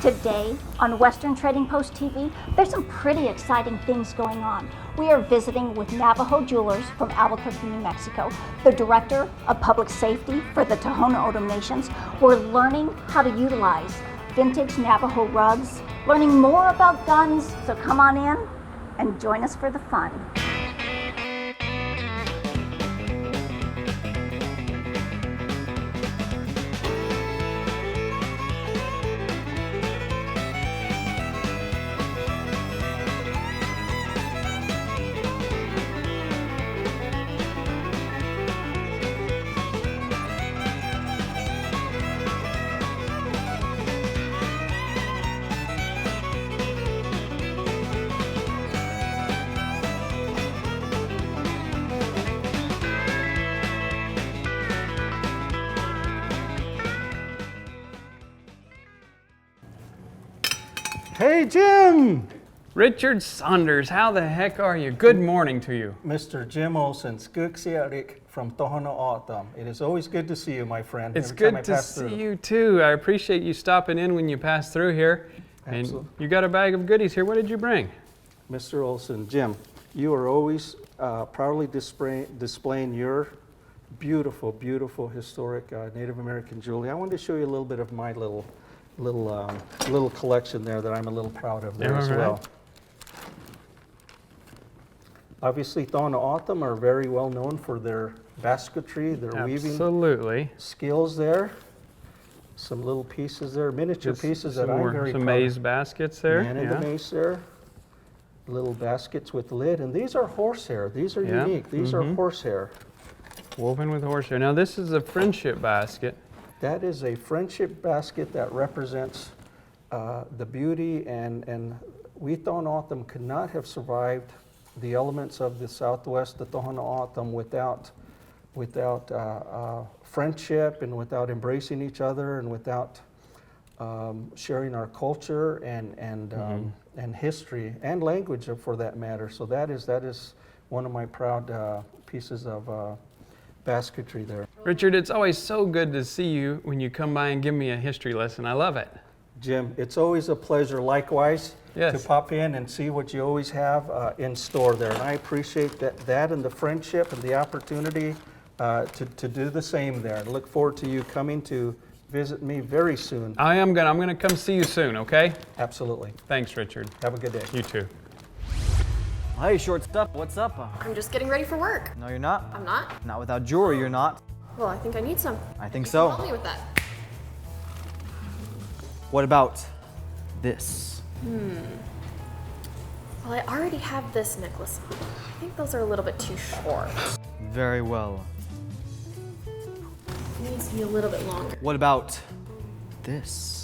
Today on Western Trading Post TV, there's some pretty exciting things going on. We are visiting with Navajo Jewelrers from Albuquerque, New Mexico, the Director of Public Safety for the Tohono O'odham Nations. We're learning how to utilize vintage Navajo rugs, learning more about guns, so come on in and join us for the fun. Hey, Jim! Richard Saunders, how the heck are you? Good morning to you. Mr. Jim Olsen, Exquisite from Tohono O'odham. It is always good to see you, my friend. It's good to see you too. I appreciate you stopping in when you pass through here. Absolutely. And you got a bag of goodies here. What did you bring? Mr. Olsen, Jim, you are always proudly displaying your beautiful, beautiful historic Native American jewelry. I wanted to show you a little bit of my little collection there that I'm a little proud of there as well. Obviously, Tohono O'odham are very well known for their basketry, their weaving skills there. Some little pieces there, miniature pieces that I'm very proud of. Some maize baskets there. Man in the mace there. Little baskets with lid, and these are horsehair. These are unique. These are horsehair. Woven with horsehair. Now this is a friendship basket. That is a friendship basket that represents the beauty, and we Tohono O'odham could not have survived the elements of the Southwest, the Tohono O'odham, without friendship and without embracing each other and without sharing our culture and history and language for that matter. So that is one of my proud pieces of basketry there. Richard, it's always so good to see you when you come by and give me a history lesson. I love it. Jim, it's always a pleasure likewise to pop in and see what you always have in store there. And I appreciate that and the friendship and the opportunity to do the same there. I look forward to you coming to visit me very soon. I'm gonna come see you soon, okay? Absolutely. Thanks, Richard. Have a good day. You too. Hey, short stuff, what's up? I'm just getting ready for work. No, you're not. I'm not? Not without jewelry, you're not. Well, I think I need some. I think You so. can help me with that. What about this? Well, I already have this necklace on. I think those are a little bit too short. Very well. It needs to be a little bit longer. What about this?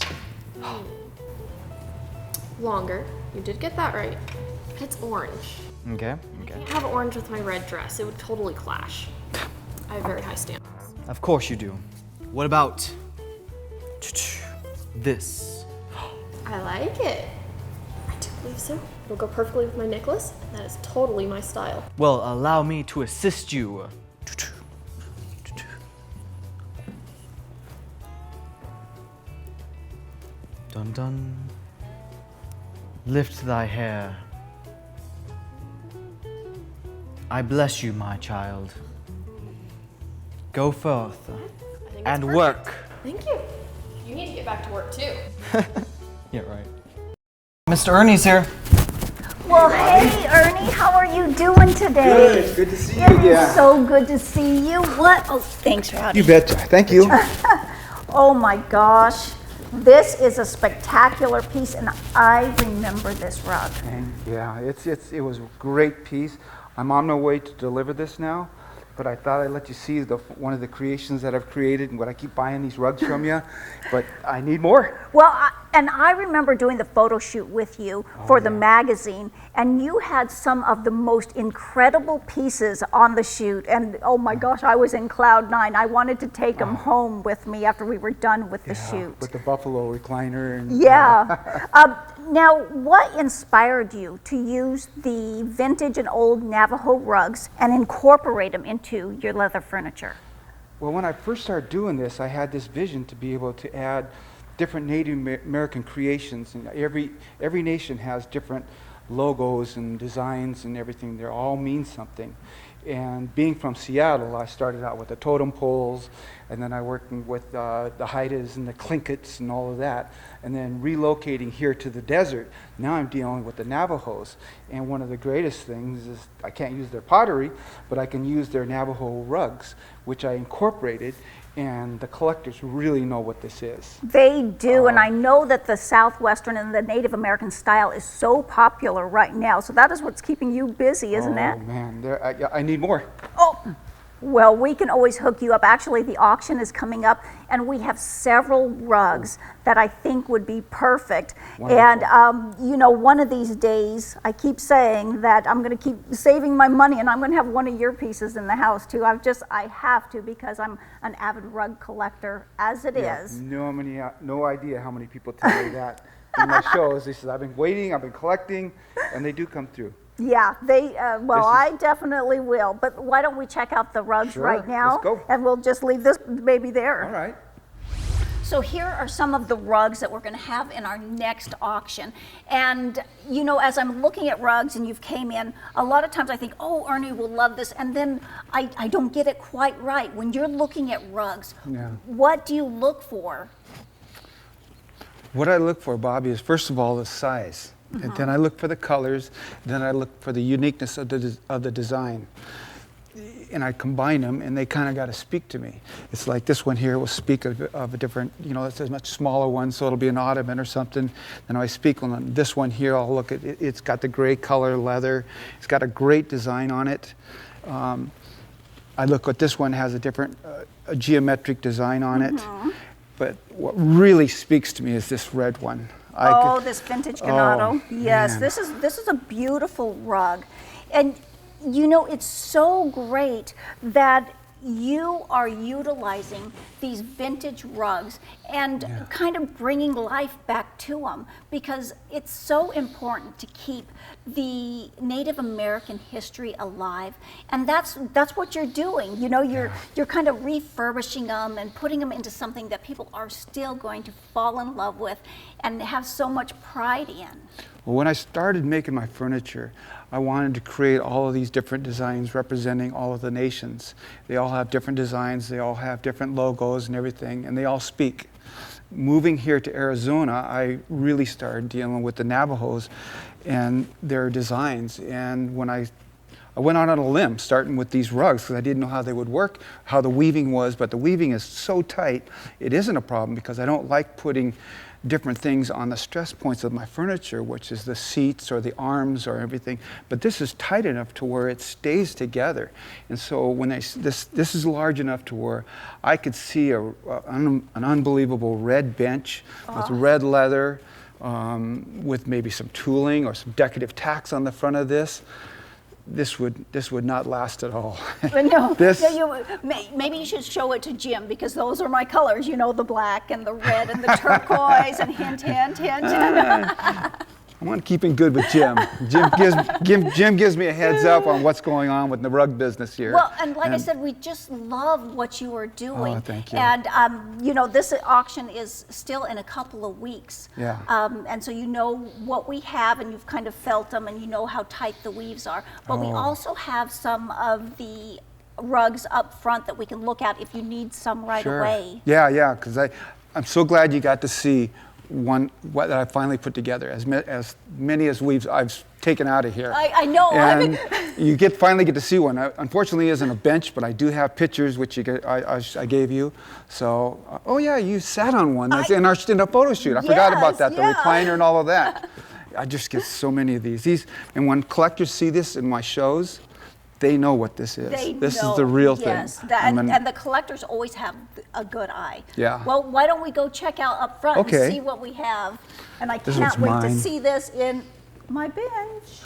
Longer. You did get that right. But it's orange. Okay, I okay. can't have orange with my red dress. It would totally clash. I have very high standards. Of course you do. What about this? I like it. I do believe so. It'll go perfectly with my necklace. That is totally my style. Well, allow me to assist you. Dun dun. Lift thy hair. I bless you, my child. Go forth I think it's and perfect. work. Thank you. You need to get back to work too. Yeah, right. Mr. Ernie's here. Well, hey, Ernie, how are you doing today? Good to see you It again. is so good to see you. What? Oh, thanks, Rowdy. You betcha. Thank you. Oh my gosh, this is a spectacular piece, and I remember this rug. Yeah, it was a great piece. I'm on my way to deliver this now, but I thought I'd let you see one of the creations that I've created and what I keep buying these rugs from you, but I need more. Well, I remember doing the photo shoot with you for the magazine, and you had some of the most incredible pieces on the shoot, and oh my gosh, I was in cloud nine. I wanted to take them home with me after we were done with the shoot. With the buffalo recliner. And, Yeah. Now, what inspired you to use the vintage and old Navajo rugs and incorporate them into your leather furniture? Well, when I first started doing this, I had this vision to be able to add different Native American creations, and every nation has different logos and designs and everything. They all mean something. And being from Seattle, I started out with the totem poles, and then I worked with the haidas and the clinkets and all of that. And then relocating here to the desert, now I'm dealing with the Navajos. And one of the greatest things is I can't use their pottery, but I can use their Navajo rugs, which I incorporated. And the collectors really know what this is. They do, and I know that the Southwestern and the Native American style is so popular right now. So that is what's keeping you busy, isn't it? Oh man, I need more. Oh, well, we can always hook you up. Actually, the auction is coming up, and we have several rugs that I think would be perfect. Wonderful. And, you know, one of these days, I keep saying that I'm going to keep saving my money, and I'm going to have one of your pieces in the house, too. I have to, because I'm an avid rug collector, as it is. No idea how many people tell me that in my shows. They said, I've been waiting, I've been collecting, and they do come through. Yeah, I definitely will. But why don't we check out the rugs Sure, right now? let's go. And we'll just leave this baby there. All right. So here are some of the rugs that we're going to have in our next auction. And, you know, as I'm looking at rugs and you've came in, a lot of times I think, oh, Ernie will love this. And then I don't get it quite right. When you're looking at rugs, what do you look for? What I look for, Bobby, is first of all the size. And then I look for the colors, then I look for the uniqueness of the design. And I combine them, and they kind of got to speak to me. It's like this one here will speak of a different, you know, it's a much smaller one, so it'll be an ottoman or something. Then I speak on this one here, I'll look at it. It's got the gray color leather. It's got a great design on it. I look at this one, has a different a geometric design on it. But what really speaks to me is this red one. This vintage ganado. Yes, man. this is a beautiful rug. And you know, it's so great that you are utilizing these vintage rugs and kind of bringing life back to them, because it's so important to keep the Native American history alive, and that's what you're doing. You know, you're kind of refurbishing them and putting them into something that people are still going to fall in love with and have so much pride in. Well, when I started making my furniture, I wanted to create all of these different designs representing all of the nations. They all have different designs, they all have different logos and everything, and they all speak. Moving here to Arizona, I really started dealing with the Navajos and their designs. And when I went out on a limb, starting with these rugs, because I didn't know how they would work, how the weaving was, but the weaving is so tight, it isn't a problem, because I don't like putting different things on the stress points of my furniture, which is the seats or the arms or everything. But this is tight enough to where it stays together. And so when this is large enough to where I could see an unbelievable red bench with red leather, with maybe some tooling or some decorative tacks on the front of this. This would not last at all. No, maybe you should show it to Jim, because those are my colors. You know, the black and the red and the turquoise and hint. I want to keep in good with Jim. Jim gives me a heads up on what's going on with the rug business here. Well, and like I said, we just love what you are doing. Oh, thank you. And you know, this auction is still in a couple of weeks. Yeah. And so you know what we have, and you've kind of felt them, and you know how tight the weaves are. But we also have some of the rugs up front that we can look at if you need some right away. Yeah, because I'm so glad you got to see what I finally put together, as many as I've taken out of here. I know. And you finally get to see one. Unfortunately, it isn't a bench, but I do have pictures which I gave you. So, oh yeah, you sat on one. That's in a photo shoot. I forgot about that, the recliner and all of that. I just get so many of these. And when collectors see this in my shows, they know what this is. This is the real thing. Yes, and the collectors always have a good eye. Yeah. Well, why don't we go check out up front and see what we have? And I can't wait to see this in my bench.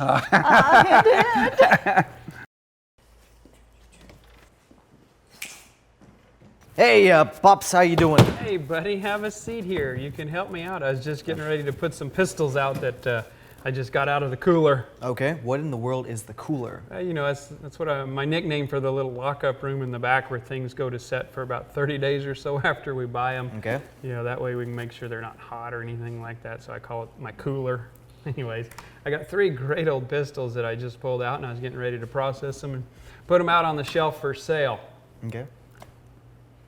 Hey, Pops, how you doing? Hey, buddy, have a seat here. You can help me out. I was just getting ready to put some pistols out that I just got out of the cooler. Okay, what in the world is the cooler? You know, that's what my nickname for the little lockup room in the back where things go to set for about 30 days or so after we buy them. Okay. You know, that way we can make sure they're not hot or anything like that, so I call it my cooler. Anyways, I got 3 great old pistols that I just pulled out, and I was getting ready to process them and put them out on the shelf for sale. Okay.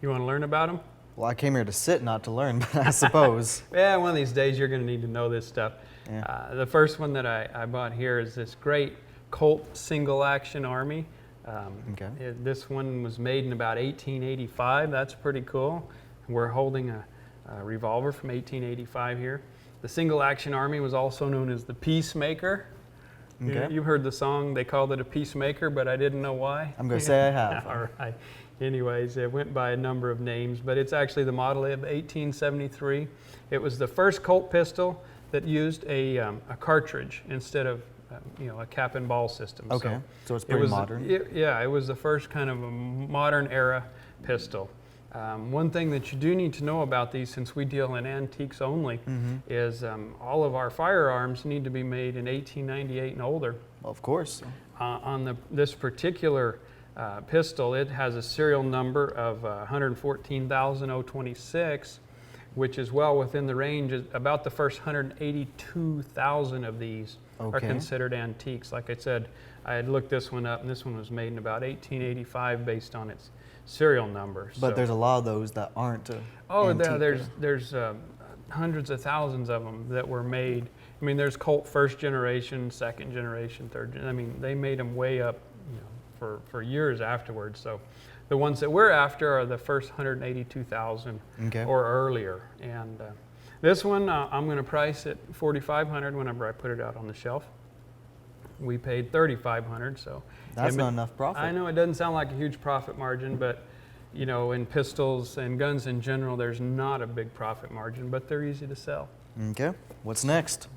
You want to learn about them? Well, I came here to sit, not to learn, but I suppose. Yeah, one of these days you're going to need to know this stuff. Yeah. The first one that I bought here is this great Colt single action army. Okay. This one was made in about 1885. That's pretty cool. We're holding a revolver from 1885 here. The single action army was also known as the Peacemaker. Okay. You've heard the song, they called it a Peacemaker, but I didn't know why. I'm going to say I have. All right. Anyways, it went by a number of names, but it's actually the model of 1873. It was the first Colt pistol that used a cartridge instead of a cap and ball system. Okay, so it's pretty modern. It was the first kind of a modern era pistol. One thing that you do need to know about these, since we deal in antiques only, is all of our firearms need to be made in 1898 and older. Well, of course. On this particular pistol, it has a serial number of 114,026, which is well within the range. About the first 182,000 of these are considered antiques. Like I said, I had looked this one up, and this one was made in about 1885 based on its serial number. But there's a lot of those that aren't. There's hundreds of thousands of them that were made. I mean, there's Colt first generation, second generation, third. I mean, they made them way up, for years afterwards. So, the ones that we're after are the first 182,000 or earlier. And this one, I'm going to price at $4,500 whenever I put it out on the shelf. We paid $3,500, so that's not enough profit. I know it doesn't sound like a huge profit margin, but in pistols and guns in general, there's not a big profit margin, but they're easy to sell. Okay, what's next?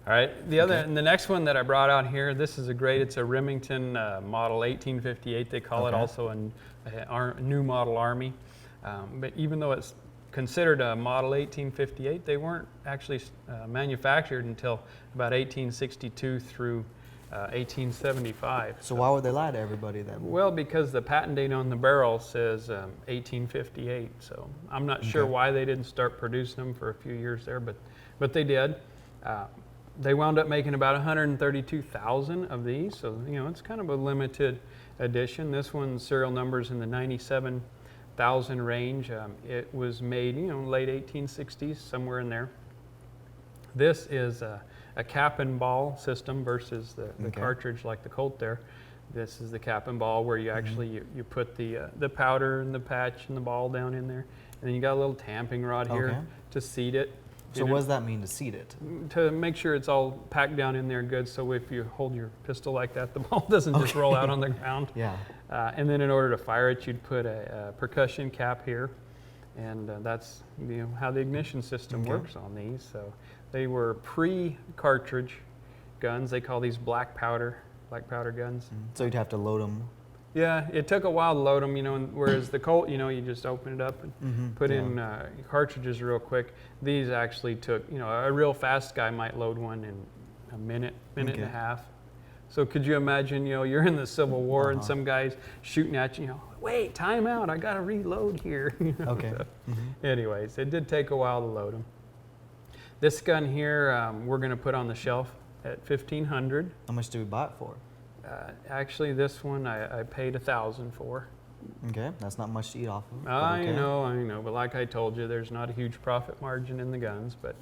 All right, the next one that I brought out here, this is it's a Remington model 1858. They call it also a new model Army. But even though it's considered a model 1858, they weren't actually manufactured until about 1862 through 1875. So why would they lie to everybody then? Well, because the patent date on the barrel says 1858. So I'm not sure why they didn't start producing them for a few years there, but they did. They wound up making about 132,000 of these, so it's kind of a limited edition. This one's serial number's in the 97,000 range. It was made, late 1860s, somewhere in there. This is a cap and ball system versus the cartridge like the Colt there. This is the cap and ball where you actually you put the powder and the patch and the ball down in there, and then you got a little tamping rod here to seat it. So what does that mean, to seat it? To make sure it's all packed down in there good, so if you hold your pistol like that, the ball doesn't just roll out on the ground. Yeah. And then in order to fire it, you'd put a percussion cap here, and that's how the ignition system works on these. So they were pre-cartridge guns. They call these black powder guns. So you'd have to load them. Yeah, it took a while to load them, whereas the Colt, you just open it up and put in cartridges real quick. These actually took, a real fast guy might load one in a minute and a half. So could you imagine, you're in the Civil War and some guy's shooting at you, wait, time out, I got to reload here. Anyways, it did take a while to load them. This gun here, we're going to put on the shelf at $1,500. How much do we buy it for? Actually, this one I paid $1,000 for. Okay, that's not much to eat off of. I know, but like I told you, there's not a huge profit margin in the guns. But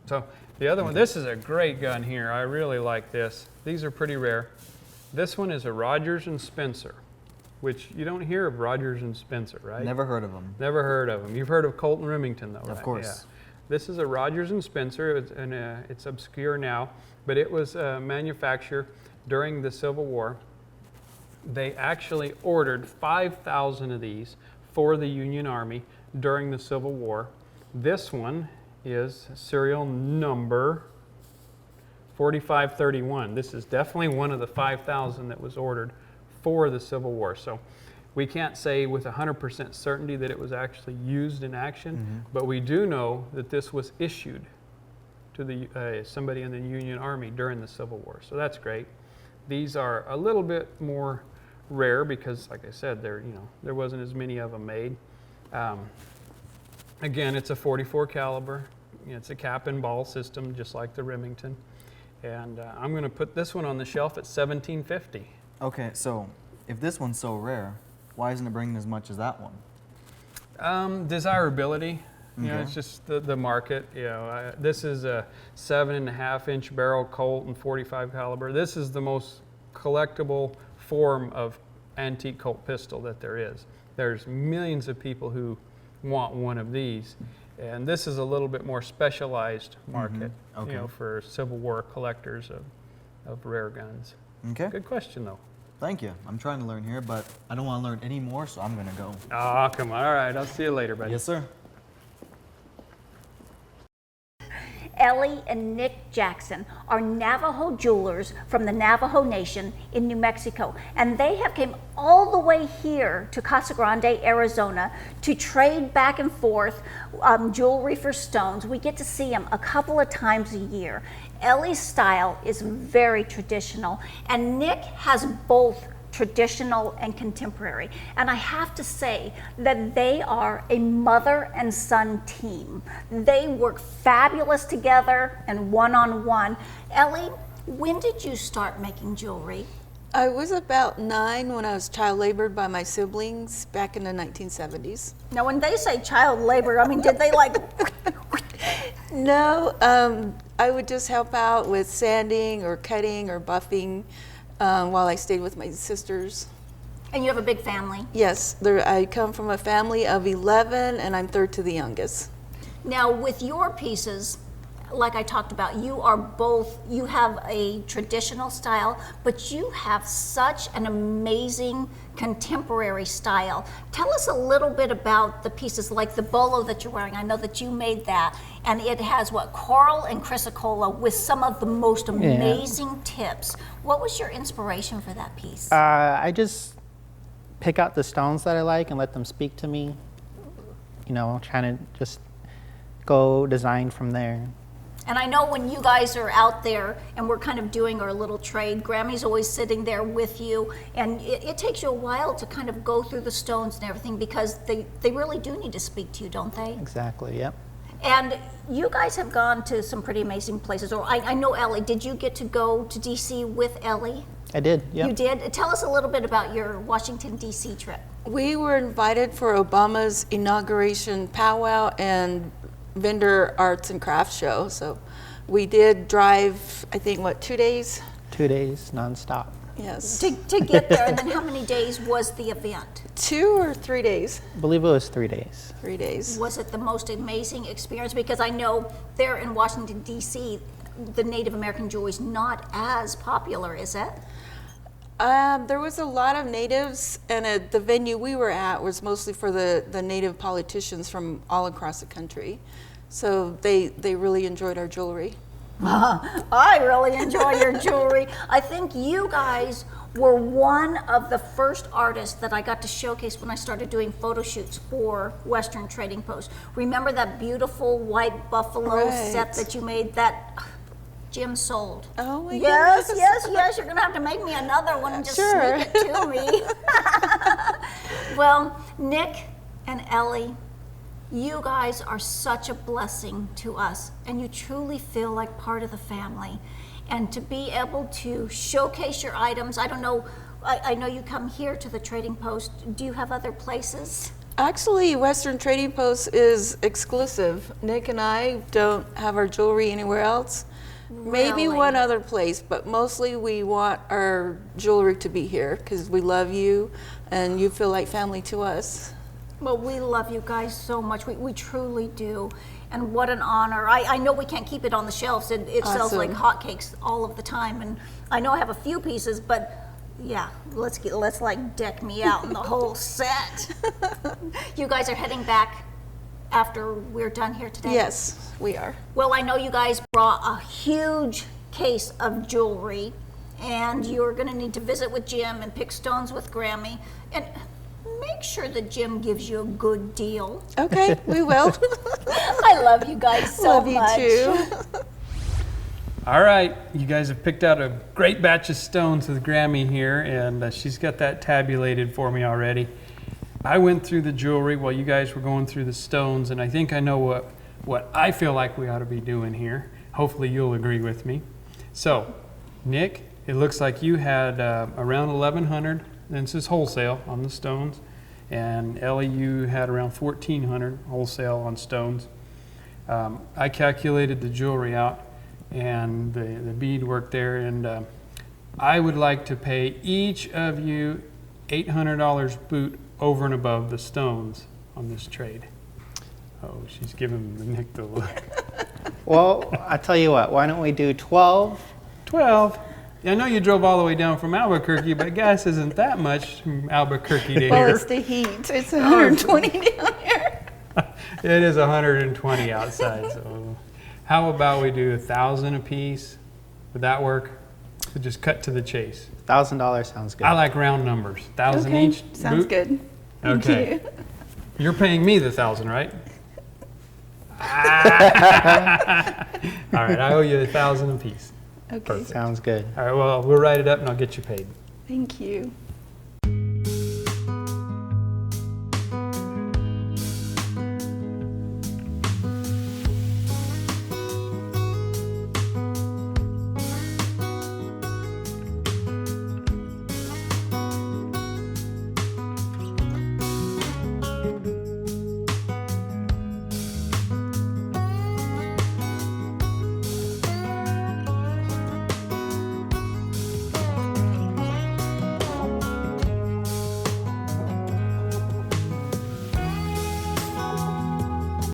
so the other one, this is a great gun here. I really like this. These are pretty rare. This one is a Rogers and Spencer, which you don't hear of Rogers and Spencer, right? Never heard of them. Never heard of them. You've heard of Colt and Remington, though, right? Of course. Yeah. This is a Rogers and Spencer, it's obscure now, but it was manufactured during the Civil War. They actually ordered 5,000 of these for the Union Army during the Civil War. This one is serial number 4531. This is definitely one of the 5,000 that was ordered for the Civil War. So we can't say with 100% certainty that it was actually used in action, but we do know that this was issued to the somebody in the Union Army during the Civil War. So that's great. These are a little bit more rare because, like I said, there wasn't as many of them made. Again, it's a .44 caliber. It's a cap and ball system, just like the Remington. And I'm going to put this one on the shelf at $17.50. Okay, so if this one's so rare, why isn't it bringing as much as that one? Desirability. Okay. It's just the market. This is a 7.5-inch barrel Colt and .45 caliber. This is the most collectible form of antique Colt pistol that there is. There's millions of people who want one of these, and this is a little bit more specialized market. Okay. For Civil War collectors of rare guns. Okay. Good question, though. Thank you. I'm trying to learn here, but I don't want to learn any more, so I'm going to go. Oh, come on. All right. I'll see you later, buddy. Yes, sir. Ellie and Nick Jackson are Navajo jewelers from the Navajo Nation in New Mexico, and they have came all the way here to Casa Grande, Arizona, to trade back and forth jewelry for stones. We get to see them a couple of times a year. Ellie's style is very traditional, and Nick has both traditional and contemporary. And I have to say that they are a mother and son team. They work fabulous together and one-on-one. Ellie, when did you start making jewelry? I was about 9 when I was child labored by my siblings back in the 1970s. Now, when they say child labor, I mean, did they like... No, I would just help out with sanding or cutting or buffing while I stayed with my sisters. And you have a big family? Yes, I come from a family of 11 and I'm third to the youngest. Now, with your pieces, like I talked about, you have a traditional style, but you have such an amazing contemporary style. Tell us a little bit about the pieces, like the bolo that you're wearing. I know that you made that, and it has coral and chrysocolla with some of the most amazing tips. What was your inspiration for that piece? I just pick out the stones that I like and let them speak to me. Trying to just go design from there. And I know when you guys are out there and we're kind of doing our little trade, Grammy's always sitting there with you, and it takes you a while to kind of go through the stones and everything because they really do need to speak to you, don't they? Exactly, yep. And you guys have gone to some pretty amazing places. Or I know Ellie, did you get to go to DC with Ellie? I did, yep. You did? Tell us a little bit about your Washington, DC trip. We were invited for Obama's inauguration powwow and vendor arts and crafts show. So we did drive, I think, 2 days? 2 days, nonstop. Yes. To get there, and then how many days was the event? 2 or 3 days? I believe it was 3 days. 3 days. Was it the most amazing experience? Because I know there in Washington, D.C., the Native American jewelry is not as popular, is it? There was a lot of natives, and the venue we were at was mostly for the native politicians from all across the country. So they really enjoyed our jewelry. I really enjoy your jewelry. I think you guys were one of the first artists that I got to showcase when I started doing photo shoots for Western Trading Post. Remember that beautiful white buffalo set that you made that Jim sold? Oh my yes, goodness. yes, you're gonna have to make me another one and just Sure. sneak it to me. Well, Nick and Ellie, you guys are such a blessing to us, and you truly feel like part of the family. And to be able to showcase your items, I don't know, I know you come here to the Trading Post. Do you have other places? Actually, Western Trading Post is exclusive. Nick and I don't have our jewelry anywhere else. Maybe Really? one other place, but mostly we want our jewelry to be here because we love you and you feel like family to us. Well, we love you guys so much. We truly do. And what an honor. I know we can't keep it on the shelves. It sells like hotcakes all of the time. And I know I have a few pieces, but yeah, let's like deck me out in the whole set. You guys are heading back after we're done here today? Yes, we are. Well, I know you guys brought a huge case of jewelry, and you're going to need to visit with Jim and pick stones with Grammy. And make sure that Jim gives you a good deal. Okay, we will. I love you guys so Love much. you too. All right, you guys have picked out a great batch of stones with Grammy here, and she's got that tabulated for me already. I went through the jewelry while you guys were going through the stones, and I think I know what I feel like we ought to be doing here. Hopefully you'll agree with me. So, Nick, it looks like you had around 1,100, and this is wholesale on the stones, and Ellie, you had around 1,400 wholesale on stones. I calculated the jewelry out and the beadwork there, and I would like to pay each of you $800 boot over and above the stones on this trade. Oh, she's giving Nick the look. Well, I tell you what, why don't we do 12? 12? I know you drove all the way down from Albuquerque, but gas isn't that much from Albuquerque to Well, here. it's the heat. It's 120 down here. It is 120 outside, so how about we do 1,000 a piece? Would that work? So just cut to the chase. $1,000 sounds good. I like round numbers. 1,000 Okay, each. sounds boot? good. Thank Okay. you. You're paying me the 1,000, right? All right, I owe you 1,000 a piece. Okay, Sounds good. All right, well, we'll write it up and I'll get you paid. thank you.